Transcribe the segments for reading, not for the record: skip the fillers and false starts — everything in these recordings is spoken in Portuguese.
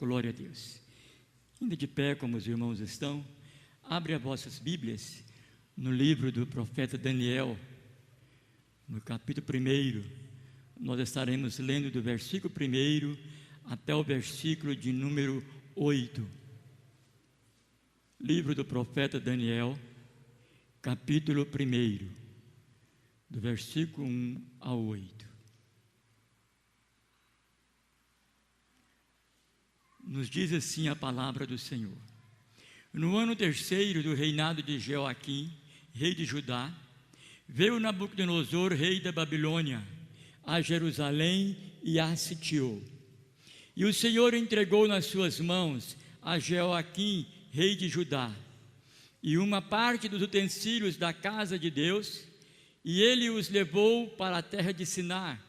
Glória a Deus. Ainda de pé, como os irmãos estão, abre as vossas Bíblias no livro do profeta Daniel, no capítulo 1. Nós estaremos lendo do versículo 1 até o versículo de número 8. Livro do profeta Daniel, capítulo 1, do versículo 1 ao 8. Nos diz assim a palavra do Senhor: no ano 3º do reinado de Jeoaquim, rei de Judá, veio Nabucodonosor, rei da Babilônia, a Jerusalém e a sitiou. E o Senhor entregou nas suas mãos a Jeoaquim, rei de Judá, e uma parte dos utensílios da casa de Deus, e ele os levou para a terra de Sinar,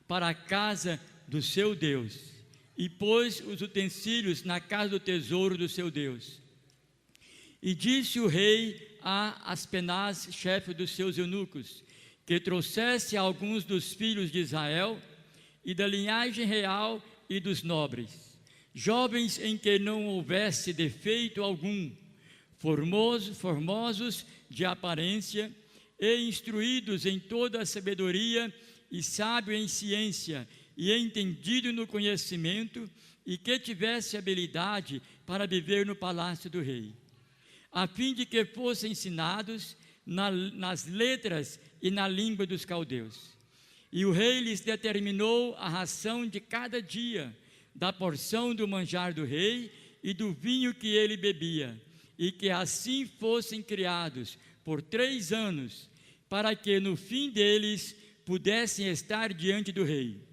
para a casa do seu Deus, e pôs os utensílios na casa do tesouro do seu Deus. E disse o rei a Aspenaz, chefe dos seus eunucos, que trouxesse alguns dos filhos de Israel, e da linhagem real e dos nobres, jovens em que não houvesse defeito algum, formosos de aparência, e instruídos em toda a sabedoria, e sábio em ciência, e entendido no conhecimento, e que tivesse habilidade para viver no palácio do rei, a fim de que fossem ensinados nas letras e na língua dos caldeus. E o rei lhes determinou a ração de cada dia, da porção do manjar do rei e do vinho que ele bebia, e que assim fossem criados por 3 anos, para que no fim deles pudessem estar diante do rei.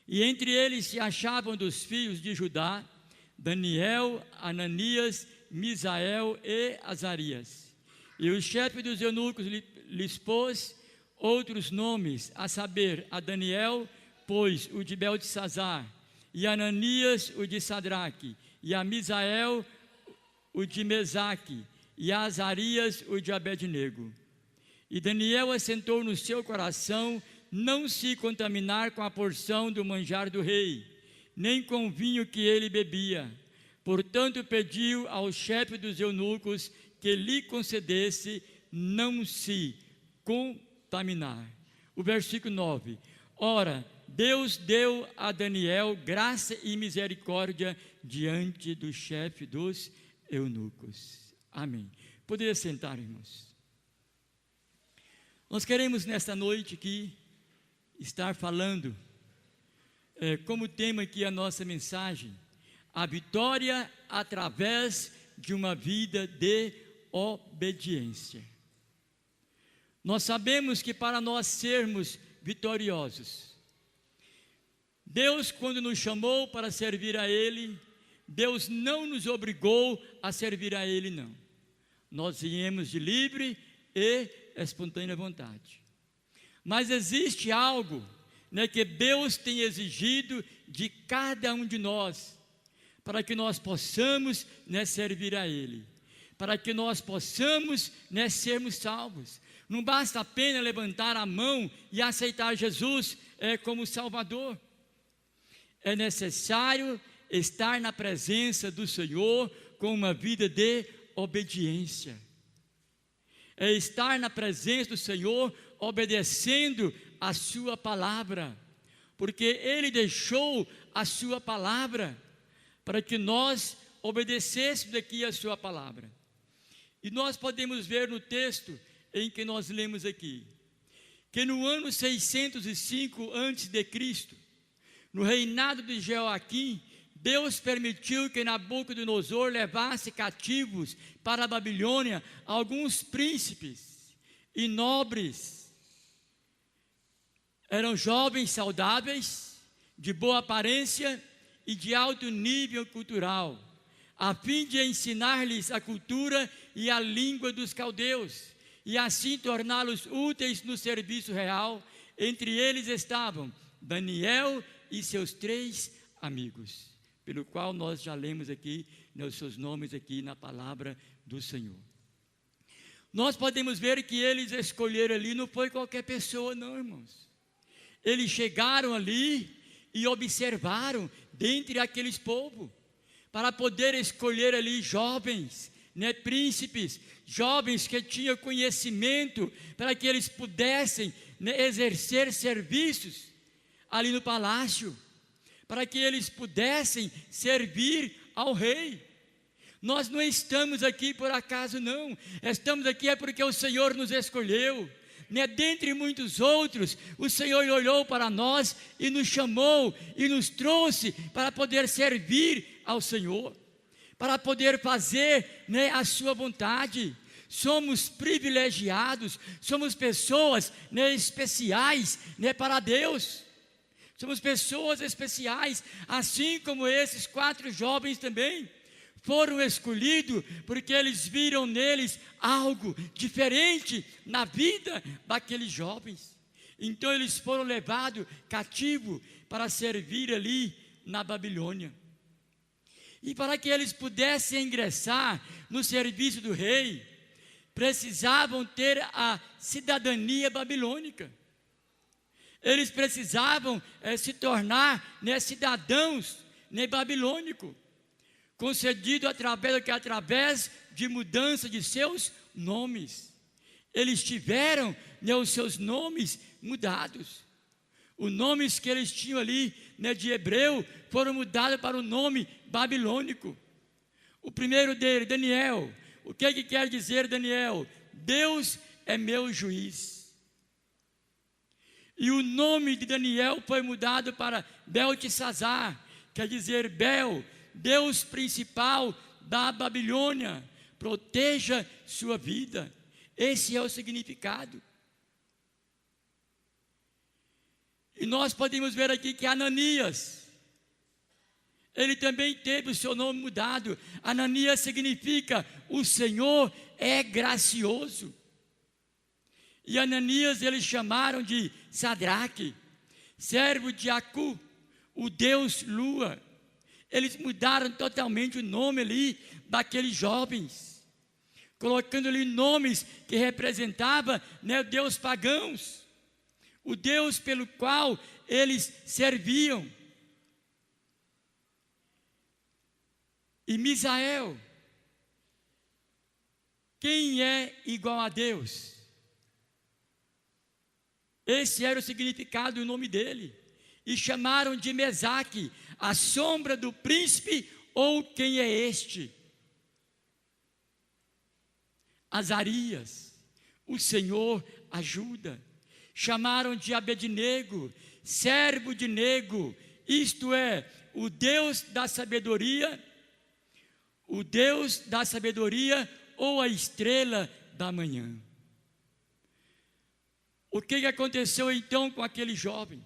E entre eles se achavam dos filhos de Judá, Daniel, Ananias, Misael e Azarias. E o chefe dos eunucos lhes pôs outros nomes, a saber, a Daniel, pois o de Beltesazar, e a Ananias, o de Sadraque, e a Misael, o de Mesaque, e a Azarias, o de Abednego. E Daniel assentou no seu coração não se contaminar com a porção do manjar do rei, nem com o vinho que ele bebia. Portanto, pediu ao chefe dos eunucos que lhe concedesse não se contaminar. O versículo 9. Ora, Deus deu a Daniel graça e misericórdia diante do chefe dos eunucos. Amém. Poderia sentar, irmãos. Nós queremos nesta noite aqui estar falando como tema aqui a nossa mensagem: a vitória através de uma vida de obediência. Nós sabemos que para nós sermos vitoriosos, Deus, quando nos chamou para servir a Ele, Deus não nos obrigou a servir a Ele, não. Nós viemos de livre e espontânea vontade. Mas existe algo, que Deus tem exigido de cada um de nós, para que nós possamos servir a Ele, para que nós possamos sermos salvos. Não basta apenas levantar a mão e aceitar Jesus como Salvador. É necessário estar na presença do Senhor com uma vida de obediência. É estar na presença do Senhor obedecendo a sua palavra, porque Ele deixou a sua palavra para que nós obedecêssemos aqui a sua palavra. E nós podemos ver no texto em que nós lemos aqui, que no ano 605 a.C., no reinado de Jeoaquim, Deus permitiu que Nabucodonosor levasse cativos para a Babilônia alguns príncipes e nobres. Eram jovens saudáveis, de boa aparência e de alto nível cultural, a fim de ensinar-lhes a cultura e a língua dos caldeus, e assim torná-los úteis no serviço real. Entre eles estavam Daniel e seus 3 amigos, pelo qual nós já lemos aqui, os seus nomes aqui na palavra do Senhor. Nós podemos ver que eles escolheram ali, não foi qualquer pessoa não, irmãos. Eles chegaram ali e observaram dentre aqueles povos, para poder escolher ali jovens, príncipes, jovens que tinham conhecimento, para que eles pudessem exercer serviços ali no palácio, para que eles pudessem servir ao rei. Nós não estamos aqui por acaso, não. Estamos aqui é porque o Senhor nos escolheu. Dentre muitos outros, o Senhor olhou para nós e nos chamou e nos trouxe para poder servir ao Senhor, para poder fazer a sua vontade. Somos privilegiados, somos pessoas especiais para Deus. Somos pessoas especiais, assim como esses 4 jovens também foram escolhidos, porque eles viram neles algo diferente na vida daqueles jovens. Então eles foram levados cativos para servir ali na Babilônia. E para que eles pudessem ingressar no serviço do rei, precisavam ter a cidadania babilônica. Eles precisavam se tornar cidadãos babilônicos, concedido através de mudança de seus nomes. Eles tiveram os seus nomes mudados. Os nomes que eles tinham ali de hebreu foram mudados para o nome babilônico. O primeiro dele, Daniel. O que quer dizer Daniel? Deus é meu juiz. E o nome de Daniel foi mudado para Beltesazar, quer dizer Bel, Deus principal da Babilônia, proteja sua vida. Esse é o significado. E nós podemos ver aqui que Ananias, ele também teve o seu nome mudado. Ananias significa o Senhor é gracioso. E Ananias eles chamaram de Sadraque, servo de Acu, o Deus Lua. Eles mudaram totalmente o nome ali daqueles jovens, colocando ali nomes que representavam Deus pagãos, o Deus pelo qual eles serviam. E Misael, quem é igual a Deus? Esse era o significado do nome dele. E chamaram de Mesaque, a sombra do príncipe, ou quem é este? Azarias, o Senhor ajuda. Chamaram de Abednego, servo de Nego, isto é, o Deus da sabedoria, ou a estrela da manhã. O que aconteceu então com aqueles jovens?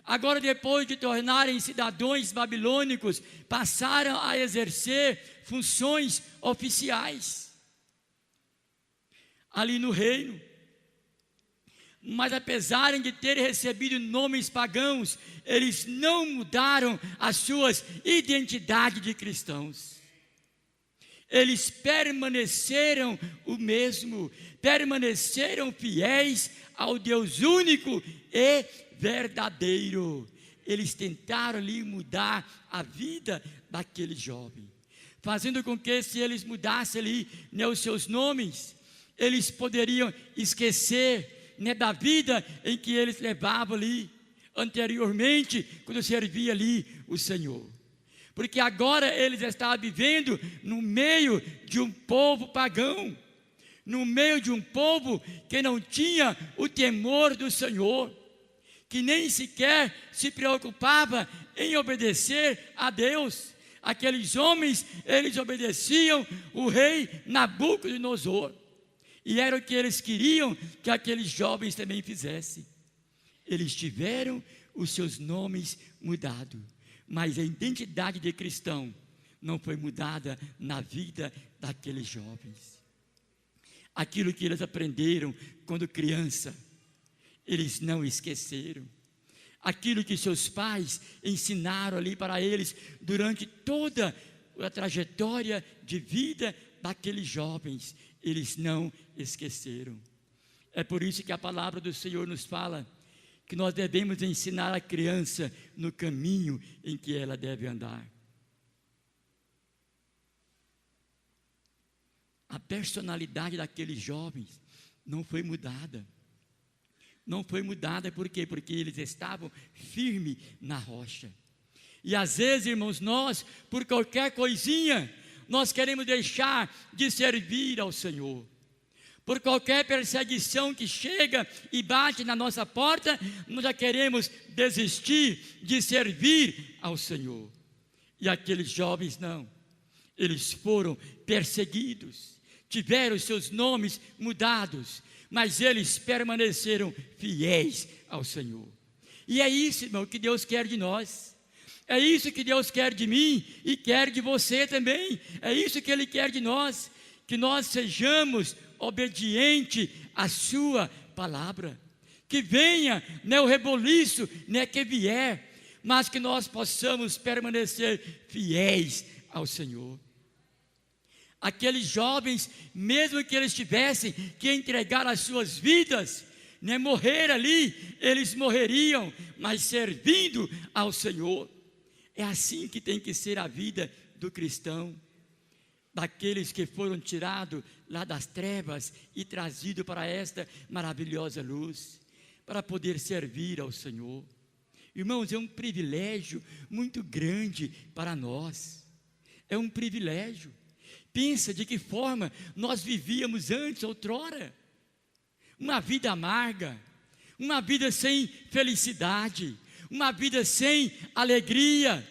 Agora, depois de tornarem cidadãos babilônicos, passaram a exercer funções oficiais ali no reino. Mas apesar de terem recebido nomes pagãos, eles não mudaram as suas identidades de cristãos. Eles permaneceram o mesmo, permaneceram fiéis ao Deus único e verdadeiro. Eles tentaram ali mudar a vida daquele jovem, fazendo com que, se eles mudassem ali os seus nomes, eles poderiam esquecer da vida em que eles levavam ali anteriormente, quando servia ali o Senhor. Porque agora eles estavam vivendo no meio de um povo pagão, no meio de um povo que não tinha o temor do Senhor, que nem sequer se preocupava em obedecer a Deus. Aqueles homens, eles obedeciam o rei Nabucodonosor, e era o que eles queriam que aqueles jovens também fizessem. Eles tiveram os seus nomes mudados, mas a identidade de cristão não foi mudada na vida daqueles jovens. Aquilo que eles aprenderam quando criança, eles não esqueceram. Aquilo que seus pais ensinaram ali para eles durante toda a trajetória de vida daqueles jovens, eles não esqueceram. É por isso que a palavra do Senhor nos fala que nós devemos ensinar a criança no caminho em que ela deve andar. A personalidade daqueles jovens não foi mudada. Não foi mudada por quê? Porque eles estavam firmes na rocha. E às vezes, irmãos, nós, por qualquer coisinha, nós queremos deixar de servir ao Senhor. Por qualquer perseguição que chega e bate na nossa porta, nós já queremos desistir de servir ao Senhor. E aqueles jovens não. Eles foram perseguidos, tiveram seus nomes mudados, mas eles permaneceram fiéis ao Senhor. E é isso, irmão, que Deus quer de nós. É isso que Deus quer de mim e quer de você também. É isso que Ele quer de nós, que nós sejamos obedientes à sua palavra. Que venha, o reboliço, que vier, mas que nós possamos permanecer fiéis ao Senhor. Aqueles jovens, mesmo que eles tivessem que entregar as suas vidas, morrer ali, eles morreriam, mas servindo ao Senhor. É assim que tem que ser a vida do cristão, daqueles que foram tirados lá das trevas e trazidos para esta maravilhosa luz, para poder servir ao Senhor. Irmãos, é um privilégio muito grande para nós, é um privilégio. Pensa de que forma nós vivíamos antes, outrora, uma vida amarga, uma vida sem felicidade, uma vida sem alegria,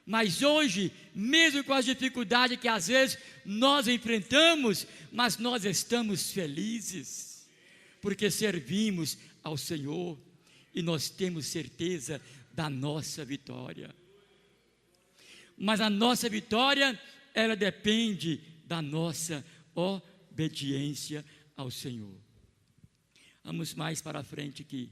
mas hoje, mesmo com as dificuldades que às vezes nós enfrentamos, mas nós estamos felizes, porque servimos ao Senhor, e nós temos certeza da nossa vitória. Mas a nossa vitória, ela depende da nossa obediência ao Senhor. Vamos mais para frente aqui.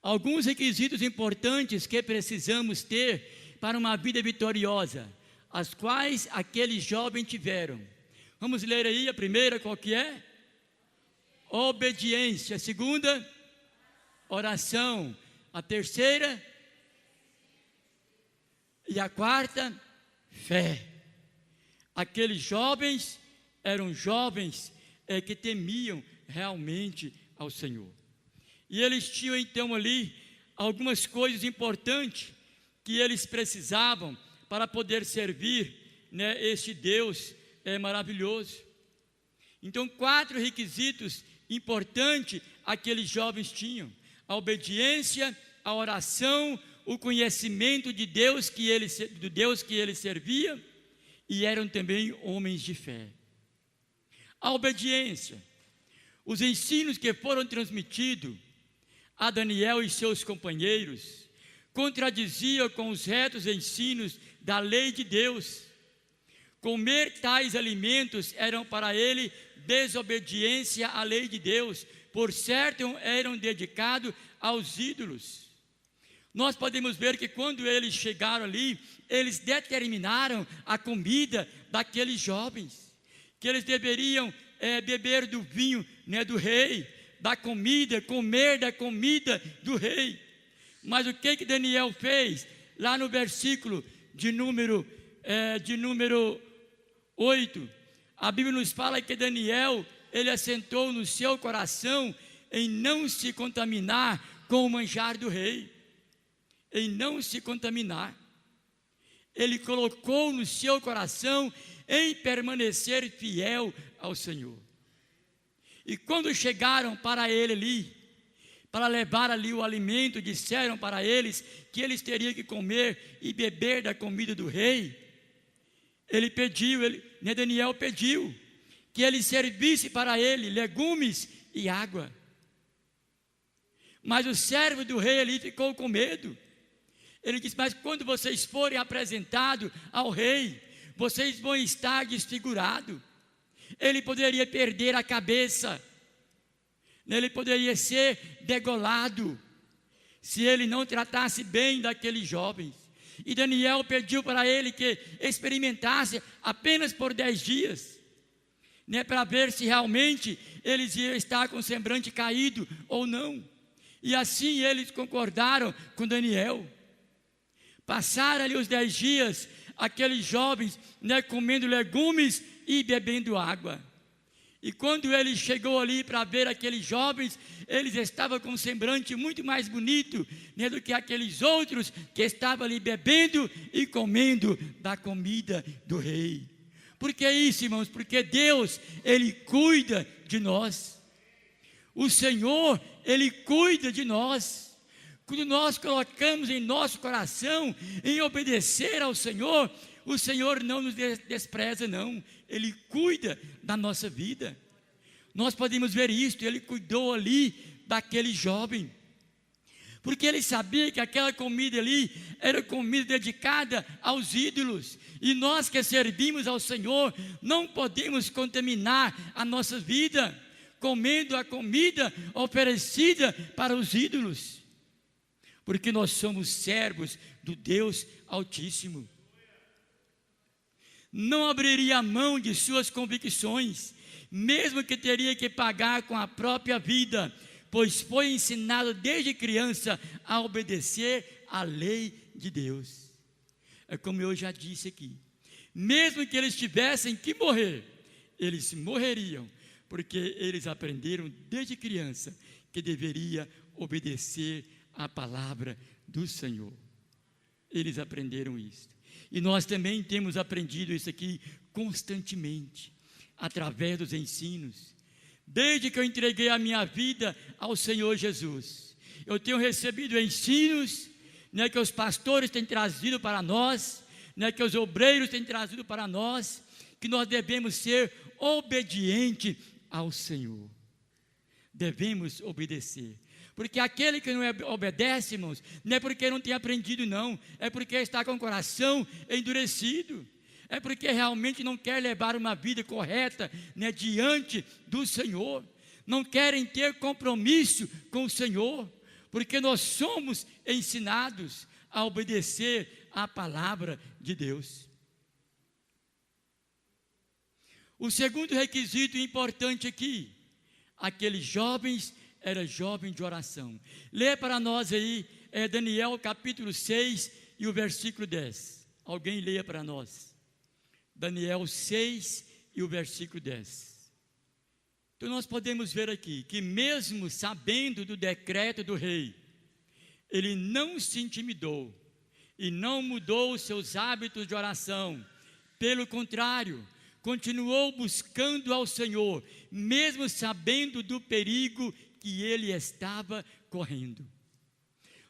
Alguns requisitos importantes que precisamos ter para uma vida vitoriosa, as quais aqueles jovens tiveram. Vamos ler aí a primeira, qual que é? Obediência. A segunda, oração. A terceira, e a quarta, fé. Aqueles jovens eram jovens que temiam realmente ao Senhor. E eles tinham então ali algumas coisas importantes que eles precisavam para poder servir este Deus maravilhoso. Então, 4 requisitos importantes aqueles jovens tinham: a obediência, a oração, o conhecimento de Deus do Deus que ele servia, e eram também homens de fé. A obediência, os ensinos que foram transmitidos a Daniel e seus companheiros contradiziam com os retos ensinos da lei de Deus. Comer tais alimentos eram para ele desobediência à lei de Deus, por certo eram dedicados aos ídolos. Nós podemos ver que quando eles chegaram ali, eles determinaram a comida daqueles jovens, que eles deveriam beber do vinho do rei, da comida, comer da comida do rei. Mas o que Daniel fez? Lá no versículo de número 8, a Bíblia nos fala que Daniel, ele assentou no seu coração em não se contaminar com o manjar do rei, em não se contaminar. Ele colocou no seu coração em permanecer fiel ao Senhor. E quando chegaram para ele ali, para levar ali o alimento, disseram para eles que eles teriam que comer e beber da comida do rei. Ele pediu, Daniel pediu que ele servisse para ele legumes e água. Mas o servo do rei ali ficou com medo. Ele disse: mas quando vocês forem apresentados ao rei, vocês vão estar desfigurados. Ele poderia perder a cabeça, ele poderia ser degolado, se ele não tratasse bem daqueles jovens. E Daniel pediu para ele que experimentasse apenas por 10 dias, para ver se realmente eles iam estar com o semblante caído ou não. E assim eles concordaram com Daniel. Passaram ali os 10 dias, aqueles jovens, comendo legumes e bebendo água. E quando ele chegou ali para ver aqueles jovens, eles estavam com um semblante muito mais bonito, do que aqueles outros que estavam ali bebendo e comendo da comida do rei. Por que isso, irmãos? Porque Deus, Ele cuida de nós. O Senhor, Ele cuida de nós. Quando nós colocamos em nosso coração em obedecer ao Senhor, o Senhor não nos despreza, não. Ele cuida da nossa vida. Nós podemos ver isto. Ele cuidou ali daquele jovem, porque ele sabia que aquela comida ali era comida dedicada aos ídolos, e nós que servimos ao Senhor não podemos contaminar a nossa vida comendo a comida oferecida para os ídolos, porque nós somos servos do Deus Altíssimo. Não abriria a mão de suas convicções, mesmo que teria que pagar com a própria vida, pois foi ensinado desde criança a obedecer à lei de Deus. É como eu já disse aqui, mesmo que eles tivessem que morrer, eles morreriam, porque eles aprenderam desde criança que deveria obedecer à palavra do Senhor. Eles aprenderam isso. E nós também temos aprendido isso aqui constantemente, através dos ensinos. Desde que eu entreguei a minha vida ao Senhor Jesus, eu tenho recebido ensinos, que os pastores têm trazido para nós, que os obreiros têm trazido para nós, que nós devemos ser obedientes ao Senhor. Devemos obedecer. Porque aquele que não obedece, irmãos, não é porque não tem aprendido, não. É porque está com o coração endurecido. É porque realmente não quer levar uma vida correta, diante do Senhor. Não querem ter compromisso com o Senhor. Porque nós somos ensinados a obedecer à palavra de Deus. O segundo requisito importante aqui, aqueles jovens eram jovens de oração. Lê para nós aí, Daniel capítulo 6 e o versículo 10. Alguém leia para nós. Daniel 6 e o versículo 10. Então nós podemos ver aqui, que mesmo sabendo do decreto do rei, ele não se intimidou, e não mudou os seus hábitos de oração. Pelo contrário, continuou buscando ao Senhor, mesmo sabendo do perigo que ele estava correndo.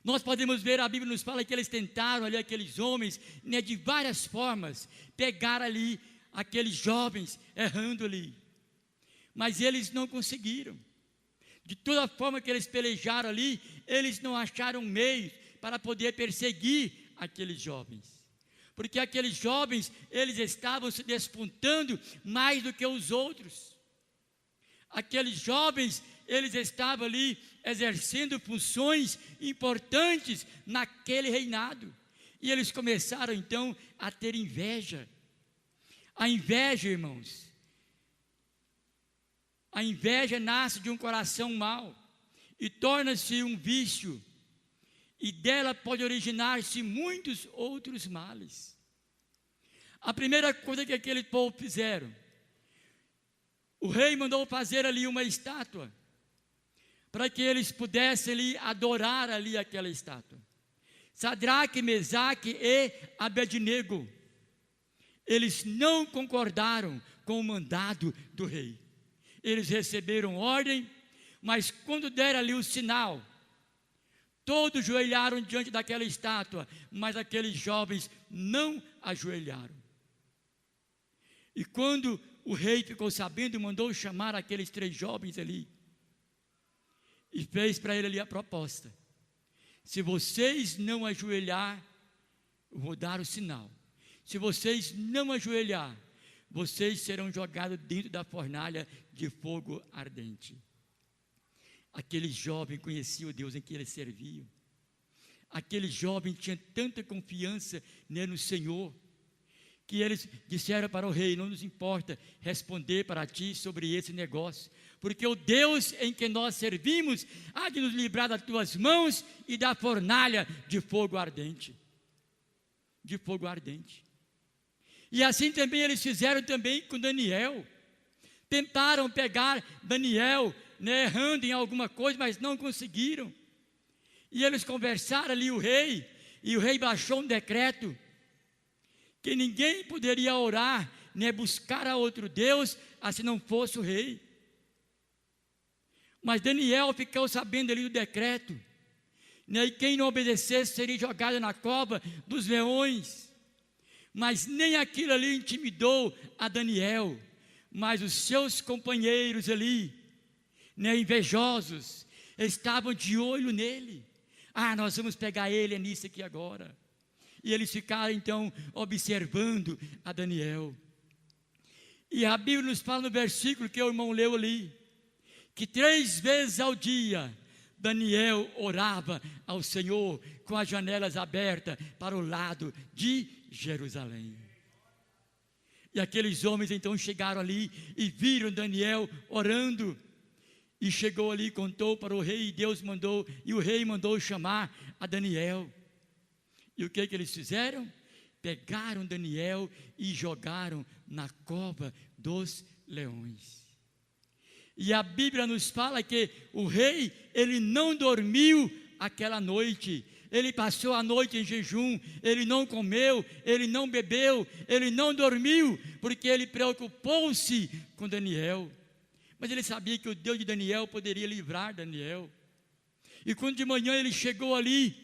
Nós podemos ver, a Bíblia nos fala que eles tentaram ali, aqueles homens, de várias formas, pegar ali aqueles jovens errando ali, mas eles não conseguiram. De toda forma que eles pelejaram ali, eles não acharam meios para poder perseguir aqueles jovens. Porque aqueles jovens, eles estavam se despontando mais do que os outros. Aqueles jovens, eles estavam ali exercendo funções importantes naquele reinado. E eles começaram então a ter inveja. A inveja, irmãos, a inveja nasce de um coração mau e torna-se um vício. E dela pode originar-se muitos outros males. A primeira coisa que aquele povo fizeram, o rei mandou fazer ali uma estátua, para que eles pudessem ali adorar ali aquela estátua. Sadraque, Mesaque e Abednego, eles não concordaram com o mandado do rei. Eles receberam ordem, mas quando deram ali o sinal, todos ajoelharam diante daquela estátua, mas aqueles jovens não ajoelharam. E quando o rei ficou sabendo, mandou chamar aqueles 3 jovens ali, e fez para ele ali a proposta: se vocês não ajoelhar, eu vou dar o sinal. Se vocês não ajoelhar, vocês serão jogados dentro da fornalha de fogo ardente. Aquele jovem conhecia o Deus em que ele servia. Aquele jovem tinha tanta confiança no Senhor, que eles disseram para o rei: não nos importa responder para ti sobre esse negócio, porque o Deus em que nós servimos há de nos livrar das tuas mãos e da fornalha de fogo ardente. De fogo ardente. E assim também eles fizeram também com Daniel. Tentaram pegar Daniel, né, errando em alguma coisa, mas não conseguiram. E eles conversaram ali o rei, e o rei baixou um decreto que ninguém poderia orar, né, buscar a outro Deus, assim não fosse o rei. Mas Daniel ficou sabendo ali do decreto, né, e quem não obedecesse seria jogado na cova dos leões. Mas nem aquilo ali intimidou a Daniel, mas os seus companheiros ali, né, invejosos, estavam de olho nele. Nós vamos pegar ele nisso aqui agora. E eles ficaram então observando a Daniel. E a Bíblia nos fala no versículo que o irmão leu ali, que 3 vezes ao dia Daniel orava ao Senhor com as janelas abertas para o lado de Jerusalém. E aqueles homens então chegaram ali e viram Daniel orando. E chegou ali, contou para o rei, e Deus mandou, e o rei mandou chamar a Daniel. E o que eles fizeram? Pegaram Daniel e jogaram na cova dos leões. E a Bíblia nos fala que o rei, ele não dormiu aquela noite. Ele passou a noite em jejum, ele não comeu, ele não bebeu, ele não dormiu, porque ele preocupou-se com Daniel. Mas ele sabia que o Deus de Daniel poderia livrar Daniel. E quando de manhã ele chegou ali,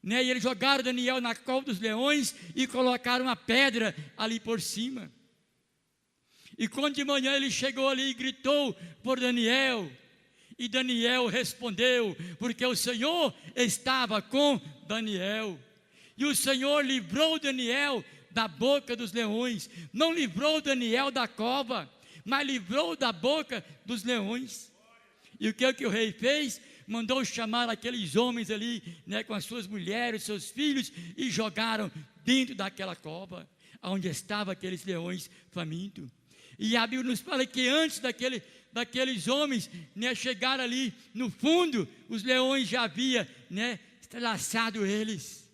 né, e eles jogaram Daniel na cova dos leões e colocaram uma pedra ali por cima. E quando de manhã ele chegou ali e gritou por Daniel, e Daniel respondeu, porque o Senhor estava com Daniel. E o Senhor livrou Daniel da boca dos leões. Não livrou Daniel da cova, mas livrou da boca dos leões. E o que o rei fez? Mandou chamar aqueles homens ali, né, com as suas mulheres, seus filhos, e jogaram dentro daquela cova, onde estavam aqueles leões famintos. E a Bíblia nos fala que antes daqueles homens, né, chegar ali no fundo, os leões já haviam, né, laçado eles,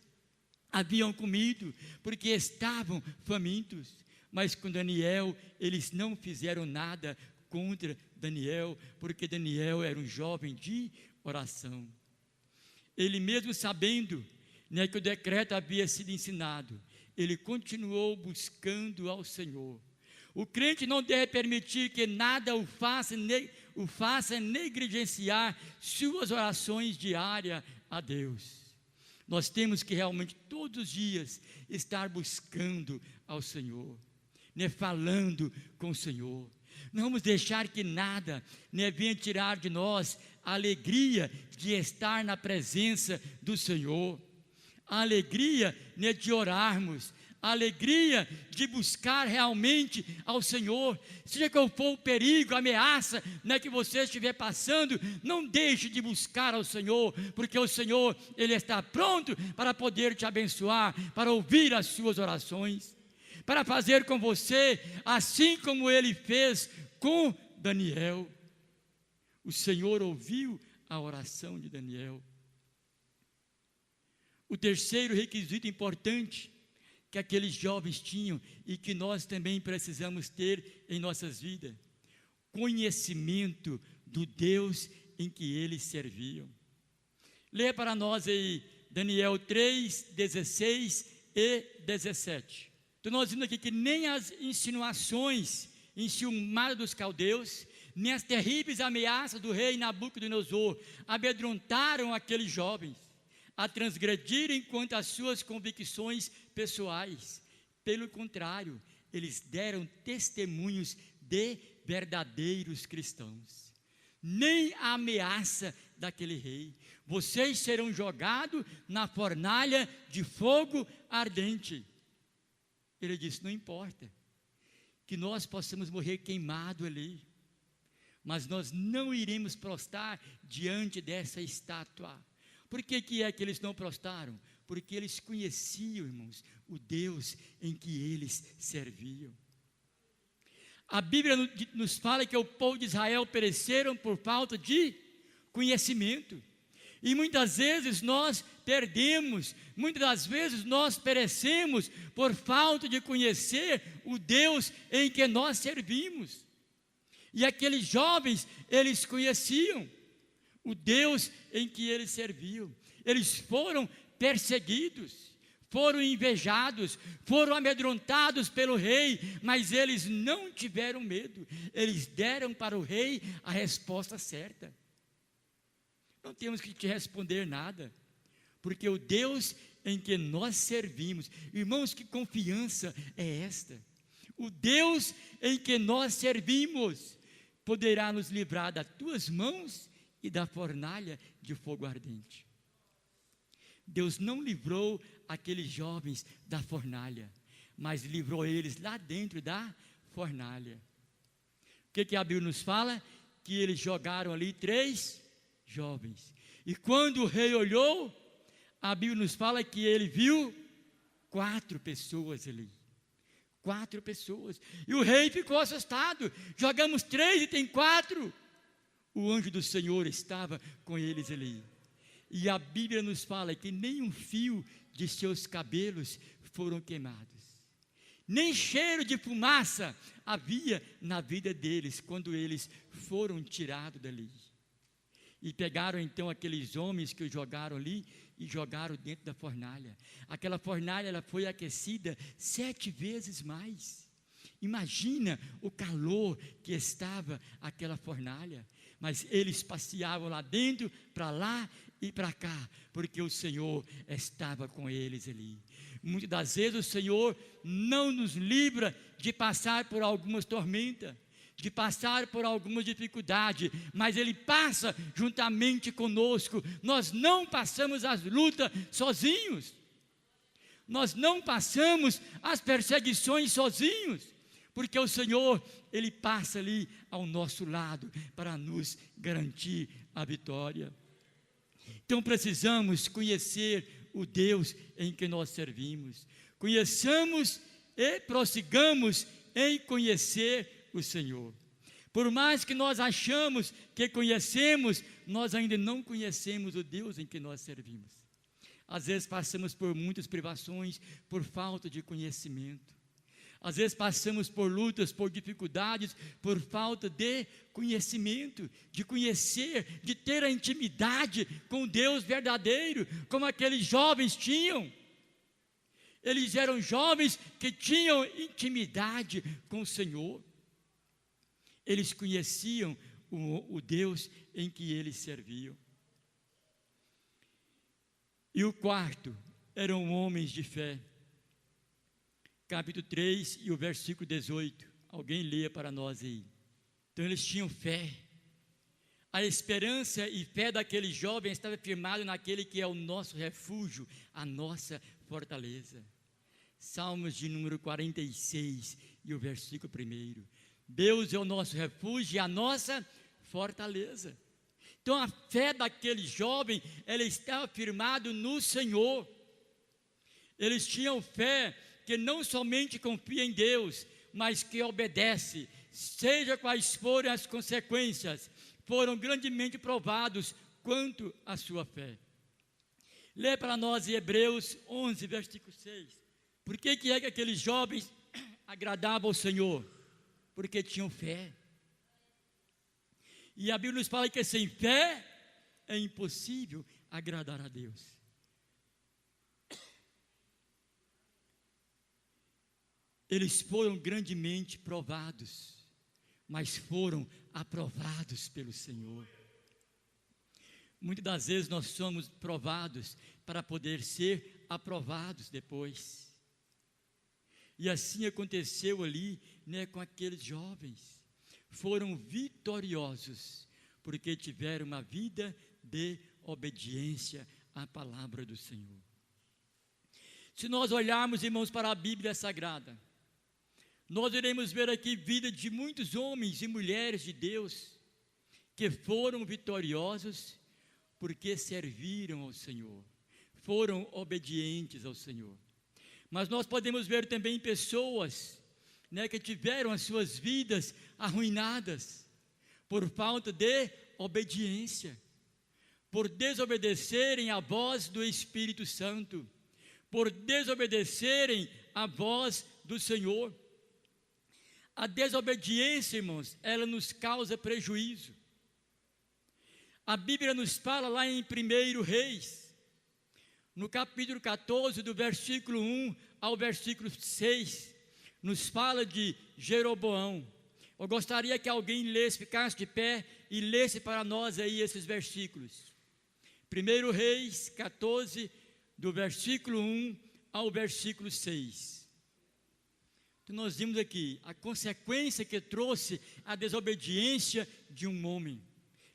haviam comido, porque estavam famintos. Mas com Daniel, eles não fizeram nada contra Daniel, porque Daniel era um jovem de oração. Ele mesmo sabendo, né, que o decreto havia sido ensinado, ele continuou buscando ao Senhor. O crente não deve permitir que nada o faça negligenciar suas orações diárias a Deus. Nós temos que realmente todos os dias estar buscando ao Senhor, né, falando com o Senhor. Não vamos deixar que nada, né, venha tirar de nós a alegria de estar na presença do Senhor, a alegria, né, de orarmos, a alegria de buscar realmente ao Senhor. Seja qual for o perigo, a ameaça, né, que você estiver passando, não deixe de buscar ao Senhor, porque o Senhor, Ele está pronto para poder te abençoar, para ouvir as suas orações, para fazer com você, assim como Ele fez com Daniel. O Senhor ouviu a oração de Daniel. O terceiro requisito importante que aqueles jovens tinham e que nós também precisamos ter em nossas vidas: conhecimento do Deus em que eles serviam. Leia para nós aí Daniel 3, 16 e 17. Então nós vimos aqui que nem as insinuações enciumadas dos caldeus, nem as terríveis ameaças do rei Nabucodonosor amedrontaram aqueles jovens a transgredirem quanto às suas convicções pessoais. Pelo contrário, eles deram testemunhos de verdadeiros cristãos. Nem a ameaça daquele rei: vocês serão jogados na fornalha de fogo ardente. Ele disse: não importa que nós possamos morrer queimado ali, mas nós não iremos prostrar diante dessa estátua. Por que é que eles não prostraram? porque eles conheciam, irmãos, o Deus em que eles serviam. A Bíblia nos fala que o povo de Israel pereceram por falta de conhecimento. E muitas vezes nós perdemos, muitas das vezes nós perecemos por falta de conhecer o Deus em que nós servimos. E aqueles jovens, eles conheciam o Deus em que eles serviam. Eles foram perseguidos, foram invejados, foram amedrontados pelo rei, mas eles não tiveram medo. Eles deram para o rei a resposta certa. Não temos que te responder nada, porque o Deus em que nós servimos, irmãos, que confiança é esta? O Deus em que nós servimos poderá nos livrar das tuas mãos e da fornalha de fogo ardente. Deus não livrou aqueles jovens da fornalha, mas livrou eles lá dentro da fornalha. O que a Bíblia nos fala? Que eles jogaram ali 3 jovens. E quando o rei olhou, a Bíblia nos fala que ele viu 4 pessoas ali. 4 pessoas. E o rei ficou assustado. Jogamos 3 e tem 4. O anjo do Senhor estava com eles ali. E a Bíblia nos fala que nem um fio de seus cabelos foram queimados. Nem cheiro de fumaça havia na vida deles quando eles foram tirados dali. E pegaram então aqueles homens que jogaram ali e jogaram dentro da fornalha. Aquela fornalha, ela foi aquecida 7 vezes mais. Imagina o calor que estava aquela fornalha. Mas eles passeavam lá dentro, para lá e para cá, porque o Senhor estava com eles ali. Muitas das vezes o Senhor não nos livra de passar por algumas tormentas, de passar por alguma dificuldade, mas Ele passa juntamente conosco. Nós não passamos as lutas sozinhos, nós não passamos as perseguições sozinhos, porque o Senhor, Ele passa ali ao nosso lado, para nos garantir a vitória. Então precisamos conhecer o Deus em que nós servimos, conheçamos e prossigamos em conhecer o Senhor. Por mais que nós achamos que conhecemos, nós ainda não conhecemos o Deus em que nós servimos. Às vezes passamos por muitas privações, por falta de conhecimento. Às vezes passamos por lutas, por dificuldades, por falta de conhecimento, de conhecer, de ter a intimidade com Deus verdadeiro, como aqueles jovens tinham. Eles eram jovens que tinham intimidade com o Senhor. Eles conheciam o Deus em que eles serviam. E o quarto, eram homens de fé. Capítulo 3 e o versículo 18. Alguém leia para nós aí. Então eles tinham fé. A esperança e fé daqueles jovens estava firmado naquele que é o nosso refúgio, a nossa fortaleza. Salmos de número 46 e o versículo 1. Deus é o nosso refúgio e a nossa fortaleza. Então a fé daquele jovem, ela estava firmada no Senhor. Eles tinham fé que não somente confia em Deus, mas que obedece, seja quais forem as consequências, foram grandemente provados quanto à sua fé. Lê para nós em Hebreus 11, versículo 6. Por que é que aqueles jovens agradavam ao Senhor? Porque tinham fé. E a Bíblia nos fala que sem fé é impossível agradar a Deus. Eles foram grandemente provados, mas foram aprovados pelo Senhor. Muitas das vezes nós somos provados para poder ser aprovados depois. E assim aconteceu ali, com aqueles jovens. Foram vitoriosos, porque tiveram uma vida de obediência à palavra do Senhor. Se nós olharmos, irmãos, para a Bíblia Sagrada, nós iremos ver aqui vida de muitos homens e mulheres de Deus, que foram vitoriosos, porque serviram ao Senhor, foram obedientes ao Senhor. Mas nós podemos ver também pessoas, né, que tiveram as suas vidas arruinadas por falta de obediência, por desobedecerem à voz do Espírito Santo, por desobedecerem à voz do Senhor. A desobediência, irmãos, ela nos causa prejuízo. A Bíblia nos fala lá em 1 Reis, no capítulo 14, do versículo 1 ao versículo 6, nos fala de Jeroboão. Eu gostaria que alguém lesse, ficasse de pé e lesse para nós aí esses versículos. 1 Reis 14, do versículo 1 ao versículo 6. Então nós vimos aqui a consequência que trouxe a desobediência de um homem,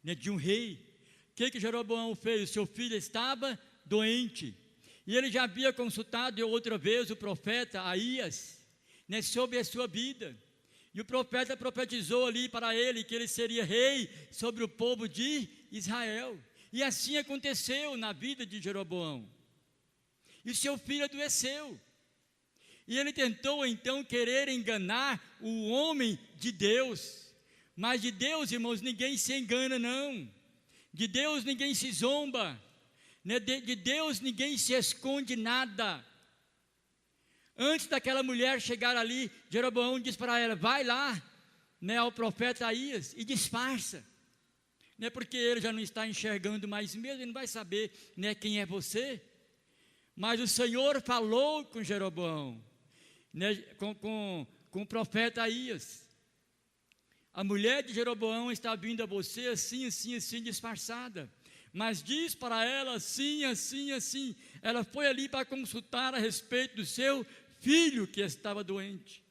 né, de um rei. O que Jeroboão fez? O seu filho estava doente, e ele já havia consultado outra vez o profeta Aías, né, sobre a sua vida, e o profeta profetizou ali para ele que ele seria rei sobre o povo de Israel, e assim aconteceu na vida de Jeroboão, e seu filho adoeceu, e ele tentou então querer enganar o homem de Deus, mas de Deus, irmãos, ninguém se engana não, de Deus ninguém se zomba, né? De Deus ninguém se esconde nada. Antes daquela mulher chegar ali, Jeroboão diz para ela, vai lá, né, ao profeta Aías e disfarça, né, porque ele já não está enxergando mais mesmo, ele não vai saber, né, quem é você. Mas o Senhor falou com Jeroboão, né, com o profeta Aías, a mulher de Jeroboão está vindo a você assim, assim, assim, disfarçada, mas diz para ela assim, assim, assim. Ela foi ali para consultar a respeito do seu filho que estava doente,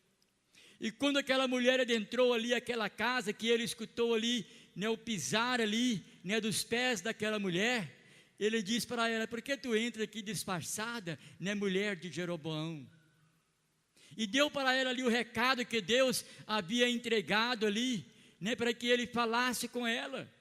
e quando aquela mulher adentrou ali aquela casa, que ele escutou ali, né, o pisar ali, né, dos pés daquela mulher, ele diz para ela, por que tu entra aqui disfarçada, né, mulher de Jeroboão? E deu para ela ali o recado que Deus havia entregado ali, né, para que ele falasse com ela.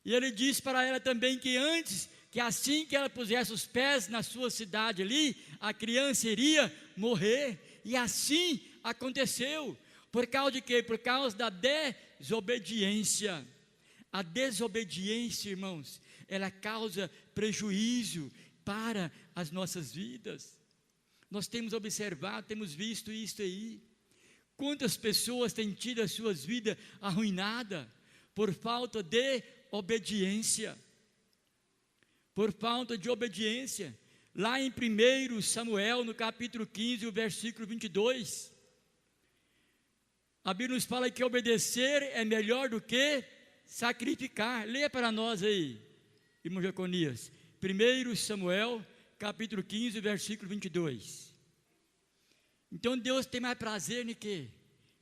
E ele disse para ela também que antes, que assim que ela pusesse os pés na sua cidade ali, a criança iria morrer. E assim aconteceu. Por causa de quê? Por causa da desobediência. A desobediência, irmãos, ela causa prejuízo para as nossas vidas. Nós temos observado, temos visto isso aí. Quantas pessoas têm tido as suas vidas arruinadas por falta de obediência, por falta de obediência. Lá em 1 Samuel, no capítulo 15, o versículo 22, a Bíblia nos fala que obedecer é melhor do que sacrificar. Leia para nós aí, irmão Jeconias, 1 Samuel, capítulo 15, versículo 22. Então Deus tem mais prazer em quê?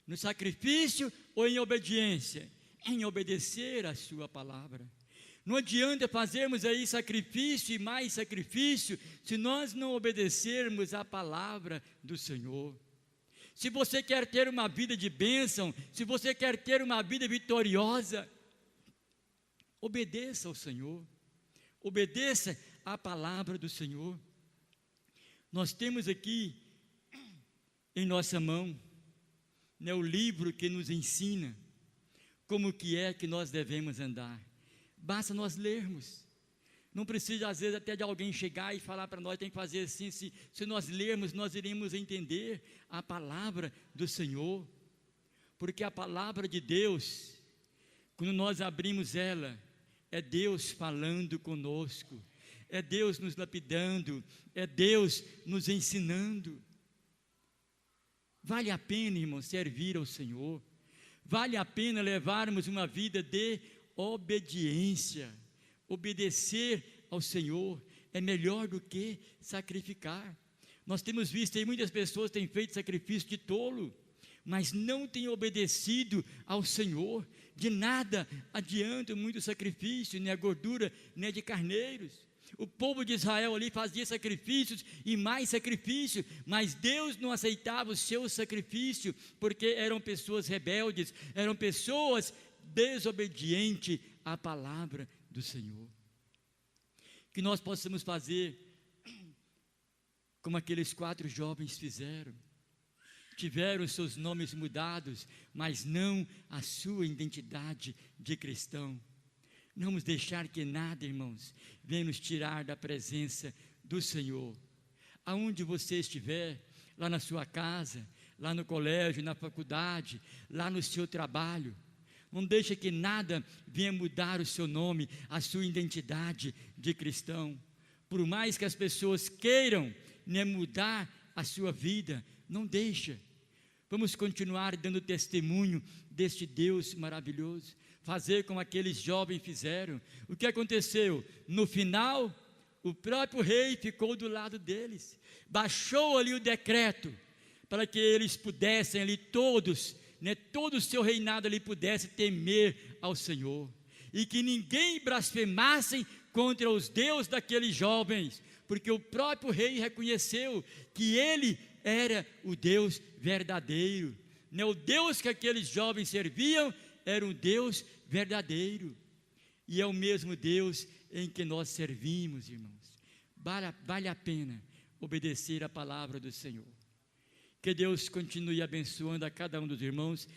No sacrifício ou em obediência? Em obedecer a sua palavra. Não adianta fazermos aí sacrifício e mais sacrifício, se nós não obedecermos a palavra do Senhor. Se você quer ter uma vida de bênção, se você quer ter uma vida vitoriosa, obedeça ao Senhor, obedeça a palavra do Senhor. Nós temos aqui em nossa mão, né, o livro que nos ensina como que é que nós devemos andar. Basta nós lermos. Não precisa às vezes até de alguém chegar e falar para nós, tem que fazer assim. Se nós lermos, nós iremos entender a palavra do Senhor, porque a palavra de Deus, quando nós abrimos ela, é Deus falando conosco, é Deus nos lapidando, é Deus nos ensinando. Vale a pena, irmão, servir ao Senhor. Vale a pena levarmos uma vida de obediência. Obedecer ao Senhor é melhor do que sacrificar. Nós temos visto aí, muitas pessoas têm feito sacrifício de tolo, mas não têm obedecido ao Senhor. De nada adianta muito sacrifício, nem a gordura, nem a de carneiros. O povo de Israel ali fazia sacrifícios e mais sacrifícios, mas Deus não aceitava o seu sacrifício, porque eram pessoas rebeldes, eram pessoas desobedientes à palavra do Senhor. que nós possamos fazer como aqueles 4 jovens fizeram. Tiveram seus nomes mudados, mas não a sua identidade de cristão. Não vamos deixar que nada, irmãos, venha nos tirar da presença do Senhor. Aonde você estiver, lá na sua casa, lá no colégio, na faculdade, lá no seu trabalho, não deixe que nada venha mudar o seu nome, a sua identidade de cristão. Por mais que as pessoas queiram, né, mudar a sua vida, não deixa. Vamos continuar dando testemunho deste Deus maravilhoso, fazer como aqueles jovens fizeram. O que aconteceu? No final, o próprio rei ficou do lado deles, baixou ali o decreto, para que eles pudessem ali todos, né, todo o seu reinado ali pudesse temer ao Senhor, e que ninguém blasfemasse contra os deuses daqueles jovens, porque o próprio rei reconheceu que ele era o Deus verdadeiro, né? O Deus que aqueles jovens serviam era um Deus verdadeiro, e é o mesmo Deus em que nós servimos, irmãos. Vale a pena obedecer a palavra do Senhor. Que Deus continue abençoando a cada um dos irmãos.